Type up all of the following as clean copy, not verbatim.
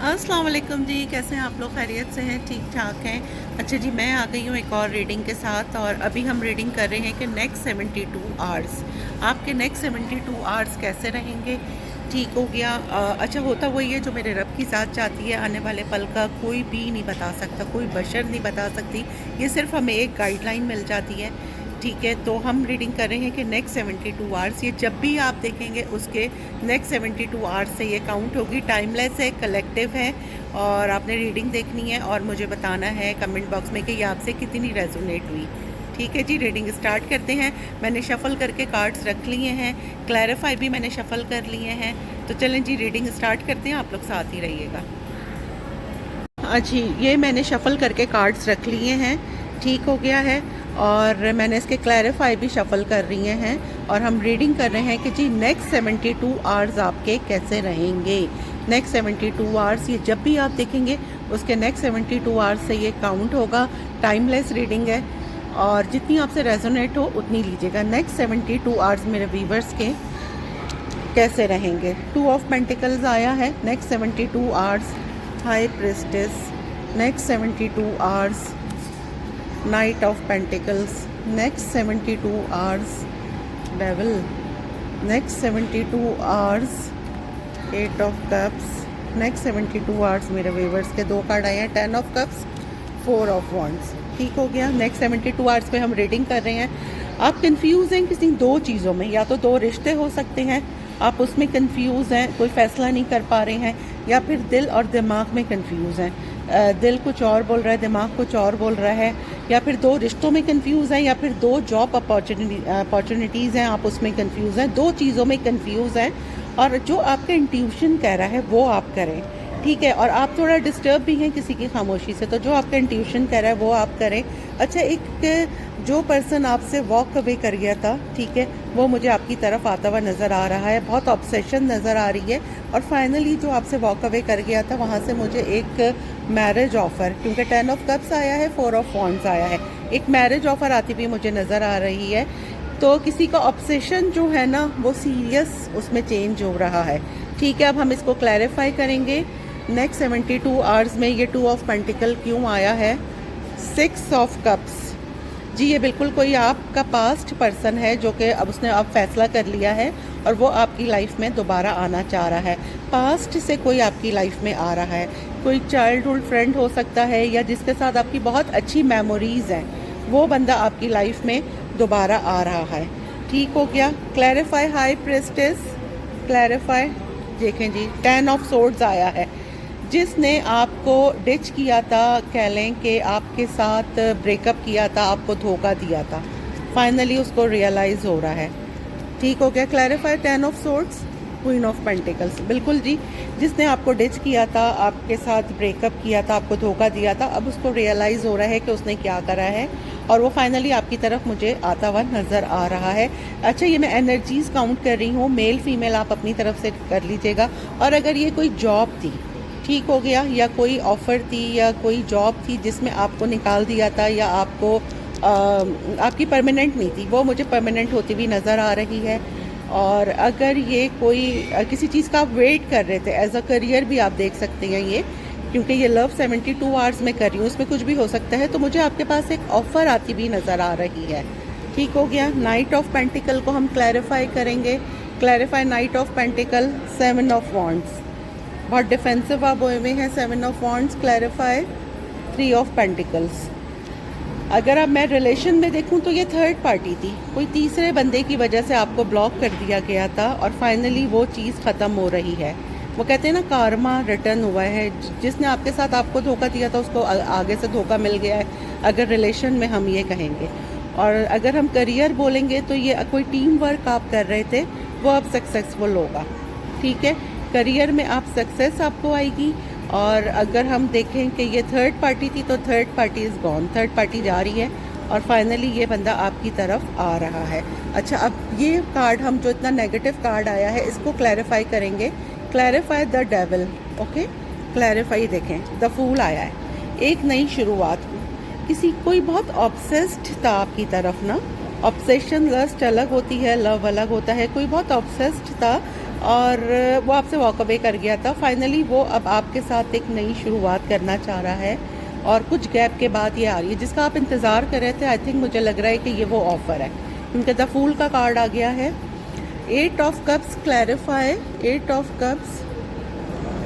अस्सलाम वालेकुम जी, कैसे हैं आप लोग? खैरियत से हैं? ठीक ठाक हैं? अच्छा जी, मैं आ गई हूँ एक और रीडिंग के साथ और अभी हम रीडिंग कर रहे हैं कि नेक्स्ट 72 आवर्स आपके नेक्स्ट 72 आवर्स कैसे रहेंगे। ठीक हो गया। अच्छा, होता वही है जो मेरे रब की ज़ात चाहती है। आने वाले पल का कोई भी नहीं बता सकता, कोई बशर नहीं बता सकती। ये सिर्फ हमें एक गाइडलाइन मिल जाती है। ठीक है, तो हम रीडिंग कर रहे हैं कि नेक्स्ट 72 आवर्स, ये जब भी आप देखेंगे उसके नेक्स्ट 72 आवर्स से ये काउंट होगी। टाइमलेस है, कलेक्टिव है और आपने रीडिंग देखनी है और मुझे बताना है कमेंट बॉक्स में कि ये आपसे कितनी रेजोनेट हुई। ठीक है जी, रीडिंग स्टार्ट करते हैं। मैंने शफ़ल करके कार्ड्स रख लिए हैं, क्लैरिफाई भी मैंने शफ़ल कर लिए हैं। तो चलें जी, रीडिंग स्टार्ट करते हैं, आप लोग साथ ही रहिएगा। जी, ये मैंने शफ़ल करके कार्ड्स रख लिए हैं, ठीक हो गया है। और मैंने इसके क्लैरिफाई भी शफ़ल कर रही हैं और हम रीडिंग कर रहे हैं कि जी नेक्स्ट 72 आवर्स आपके कैसे रहेंगे। नेक्स्ट 72 आवर्स, ये जब भी आप देखेंगे उसके नेक्स्ट 72 आवर्स से ये काउंट होगा। टाइमलेस रीडिंग है और जितनी आपसे रेजोनेट हो उतनी लीजिएगा। नेक्स्ट 72 आवर्स मेरे व्यूवर्स के कैसे रहेंगे। 2 ऑफ पेंटिकल्स आया है। Next 72 hours high priestess, next 72 hours night of pentacles, next 72 hours devil, next 72 hours 8 of cups, next 72 hours मेरे व्यूवर्स के 2 कार्ड आए हैं, 10 ऑफ कप्स, 4 ऑफ वॉन्ड्स। ठीक हो गया। नेक्स्ट 72 आवर्स पे हम रीडिंग कर रहे हैं। आप कंफ्यूज हैं किसी 2 चीज़ों में, या तो 2 रिश्ते हो सकते हैं, आप उसमें कंफ्यूज हैं, कोई फैसला नहीं कर पा रहे हैं, या फिर दिल और दिमाग में कंफ्यूज हैं। दिल कुछ और बोल रहा है, दिमाग कुछ और बोल रहा है, या फिर 2 रिश्तों में कंफ्यूज हैं, या फिर 2 जॉब अपॉर्चुनिटीज़ हैं, आप उसमें कंफ्यूज हैं। 2 चीज़ों में कंफ्यूज हैं और जो आपका इंट्यूशन कह रहा है वो आप करें। ठीक है, और आप थोड़ा डिस्टर्ब भी हैं किसी की खामोशी से, तो जो आपका इंट्यूशन कह रहा है वो आप करें। अच्छा, एक जो पर्सन आपसे वॉक अवे कर गया था, ठीक है, वो मुझे आपकी तरफ आता हुआ नज़र आ रहा है, बहुत ऑब्सेशन नज़र आ रही है। और फाइनली जो आपसे वॉक अवे कर गया था वहाँ से मुझे एक मैरिज ऑफ़र, क्योंकि 10 ऑफ कप्स आया है, 4 ऑफ वॉन्ड्स आया है, एक मैरिज ऑफ़र आती भी मुझे नज़र आ रही है। तो किसी का ऑब्सेशन जो है ना वो सीरियस उसमें चेंज हो रहा है। ठीक है, अब हम इसको क्लैरिफाई करेंगे। नेक्स्ट 72 आवर्स में ये 2 ऑफ पेंटिकल क्यों आया है, 6 ऑफ कप्स। जी, ये बिल्कुल कोई आपका पास्ट पर्सन है जो कि अब उसने अब फैसला कर लिया है और वो आपकी लाइफ में दोबारा आना चाह रहा है। पास्ट से कोई आपकी लाइफ में आ रहा है, कोई चाइल्डहुड फ्रेंड हो सकता है या जिसके साथ आपकी बहुत अच्छी मेमोरीज़ हैं, वो बंदा आपकी लाइफ में दोबारा आ रहा है। ठीक हो गया। Clarify high प्रेस्टेस, clarify. देखें जी, 10 ऑफ सोर्ड्स आया है। जिसने आपको डिच किया था, कह लें कि आपके साथ ब्रेकअप किया था, आपको धोखा दिया था, फाइनली उसको रियलाइज़ हो रहा है। ठीक हो गया। Clarify 10 of swords, queen of pentacles. बिल्कुल जी, जिसने आपको डिच किया था, आपके साथ ब्रेकअप किया था, आपको धोखा दिया था, अब उसको रियलाइज़ हो रहा है कि उसने क्या करा है और वो फाइनली आपकी तरफ मुझे आता हुआ नज़र आ रहा है। अच्छा, ये मैं एनर्जीज़ काउंट कर रही हूँ, मेल फीमेल आप अपनी तरफ से कर लीजिएगा। और अगर ये कोई जॉब थी, ठीक हो गया, या कोई ऑफ़र थी या कोई जॉब थी जिसमें आपको निकाल दिया था या आपको आपकी परमानेंट नहीं थी, वो मुझे परमानेंट होती हुई नज़र आ रही है। और अगर ये कोई किसी चीज़ का आप वेट कर रहे थे, एज अ करियर भी आप देख सकते हैं ये, क्योंकि ये लव 72 आवर्स में कर रही हूँ, उसमें कुछ भी हो सकता है, तो मुझे आपके पास एक ऑफ़र आती हुई नज़र आ रही है। ठीक हो गया। नाइट ऑफ पेंटिकल को हम क्लैरिफाई करेंगे। Clarify night of pentacle, 7 of wands, बहुत डिफेंसिव आप हुए हैं। 7 of wands, clarify 3 of pentacles. अगर अब मैं रिलेशन में देखूं तो ये थर्ड पार्टी थी, कोई तीसरे बंदे की वजह से आपको ब्लॉक कर दिया गया था और फाइनली वो चीज़ ख़त्म हो रही है। वो कहते हैं ना, कारमा रिटर्न हुआ है। जिसने आपके साथ आपको धोखा दिया था उसको आगे से धोखा मिल गया है, अगर रिलेशन में हम ये कहेंगे। और अगर हम करियर बोलेंगे तो ये कोई टीम वर्क आप कर रहे थे, वो अब सक्सेसफुल होगा। ठीक है, करियर में आप सक्सेस आपको आएगी। और अगर हम देखें कि ये थर्ड पार्टी थी तो third party is gone, third party जा रही है और फाइनली ये बंदा आपकी तरफ आ रहा है। अच्छा, अब ये कार्ड हम जो इतना नेगेटिव कार्ड आया है इसको क्लैरिफाई करेंगे। Clarify the devil. Okay, clarify देखें, द फूल आया है, एक नई शुरुआत। किसी कोई बहुत ऑब्सेस्ड था आपकी तरफ ना, ऑब्सेशन लस्ट अलग होती है, लव अलग होता है। कोई बहुत ऑब्सेस्ड था और वो आपसे वॉक अवे कर गया था। फाइनली वो अब आपके साथ एक नई शुरुआत करना चाह रहा है और कुछ गैप के बाद ये आ रही है जिसका आप इंतज़ार कर रहे थे। आई थिंक मुझे लग रहा है कि ये वो ऑफ़र है, क्योंकि द फूल का कार्ड आ गया है। 8 of cups clarify, 8 of cups,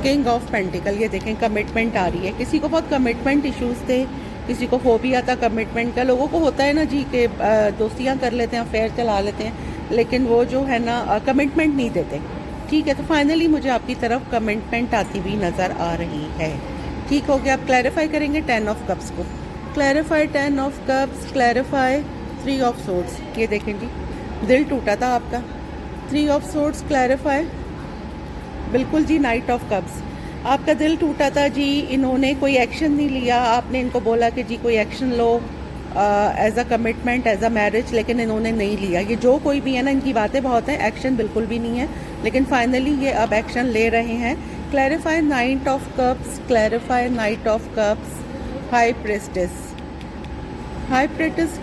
king of pentacle. ये देखें कमिटमेंट आ रही है। किसी को बहुत कमिटमेंट इश्यूज़ थे, किसी को फोबिया था कमिटमेंट का। लोगों को होता है ना जी कि दोस्तियाँ कर लेते हैं, अफेयर चला लेते हैं, लेकिन वो जो है ना कमिटमेंट नहीं देते। ठीक है, तो फाइनली मुझे आपकी तरफ कमिटमेंट आती हुई नज़र आ रही है। ठीक हो गया, आप क्लैरिफाई करेंगे 10 ऑफ कप्स को। Clarify 10 of cups, clarify 3 of swords. ये देखें जी, दिल टूटा था आपका। 3 ऑफ सोर्ड्स क्लैरिफाई, बिल्कुल जी। नाइट ऑफ कप्स, आपका दिल टूटा था जी, इन्होंने कोई एक्शन नहीं लिया। आपने इनको बोला कि जी कोई एक्शन लो as a commitment, as a marriage, लेकिन इन्होंने नहीं लिया। ये जो कोई भी है ना, इनकी बातें बहुत हैं, एक्शन बिल्कुल भी नहीं है, लेकिन फाइनली ये अब एक्शन ले रहे हैं। Clarify 9 of cups, clarify 9 of cups, high prestige. High prestige,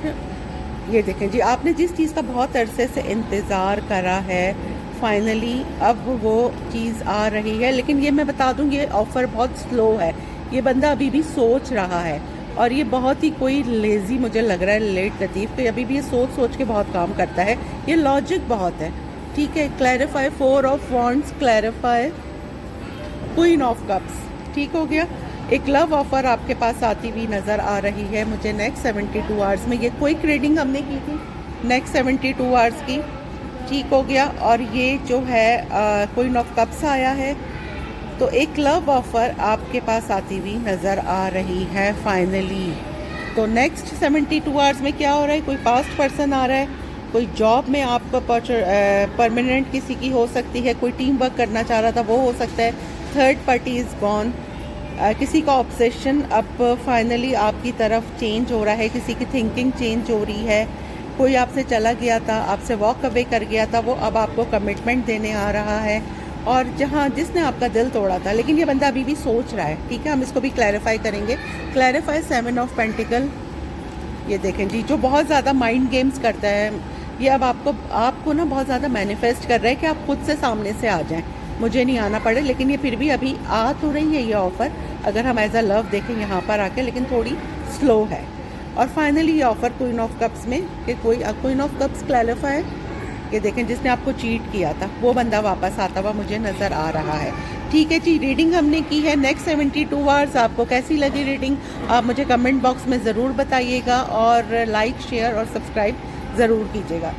ये देखें जी, आपने जिस चीज़ का बहुत अरसे से इंतज़ार करा है, फाइनली अब वो चीज़ आ रही है। लेकिन ये मैं बता दूँ, ये ऑफ़र बहुत स्लो है। ये बंदा अभी भी सोच रहा है और ये बहुत ही कोई लेज़ी मुझे लग रहा है लेट लतीफ़, कि अभी भी ये सोच सोच के बहुत काम करता है। ये लॉजिक बहुत है। ठीक है, clarify 4 of wands, clarify queen of cups. ठीक हो गया। एक लव ऑफ़र आपके पास आती हुई नज़र आ रही है मुझे नेक्स्ट 72 आवर्स में। ये कोई ट्रेडिंग हमने की थी नेक्स्ट 72 आवर्स की। ठीक हो गया। और ये जो है क्वीन ऑफ कप्स आया है, तो एक लव ऑफ़र आपके पास आती हुई नज़र आ रही है फाइनली। तो नेक्स्ट 72 आवर्स में क्या हो रहा है? कोई पास्ट पर्सन आ रहा है, कोई जॉब में आपको परमानेंट किसी की हो सकती है, कोई टीम वर्क करना चाह रहा था वो हो सकता है। Third party is gone. किसी का ऑब्सेशन अब फाइनली आपकी तरफ चेंज हो रहा है, किसी की थिंकिंग चेंज हो रही है। कोई आपसे चला गया था, आपसे वॉक अवे कर गया था, वो अब आपको कमिटमेंट देने आ रहा है। और जहाँ जिसने आपका दिल तोड़ा था, लेकिन ये बंदा अभी भी सोच रहा है। ठीक है, हम इसको भी क्लैरिफाई करेंगे। Clarify 7 of pentacle. ये देखें जी, जो बहुत ज़्यादा माइंड गेम्स करता है, ये अब आपको ना बहुत ज़्यादा मैनिफेस्ट कर रहा है कि आप खुद से सामने से आ जाएं, मुझे नहीं आना पड़े। लेकिन ये फिर भी अभी आ तो रही है ये ऑफ़र, अगर हम एज अ लव देखें यहाँ पर आके, लेकिन थोड़ी स्लो है। और फाइनली ये ऑफ़र क्वीन ऑफ कप्स में, कि कोई क्वीन ऑफ कप्स क्लैरिफाई, ये देखें जिसने आपको चीट किया था वो बंदा वापस आता हुआ मुझे नज़र आ रहा है। ठीक है जी, रीडिंग हमने की है नेक्स्ट 72 आवर्स। आपको कैसी लगी रीडिंग, आप मुझे कमेंट बॉक्स में ज़रूर बताइएगा और लाइक, शेयर और सब्सक्राइब ज़रूर कीजिएगा।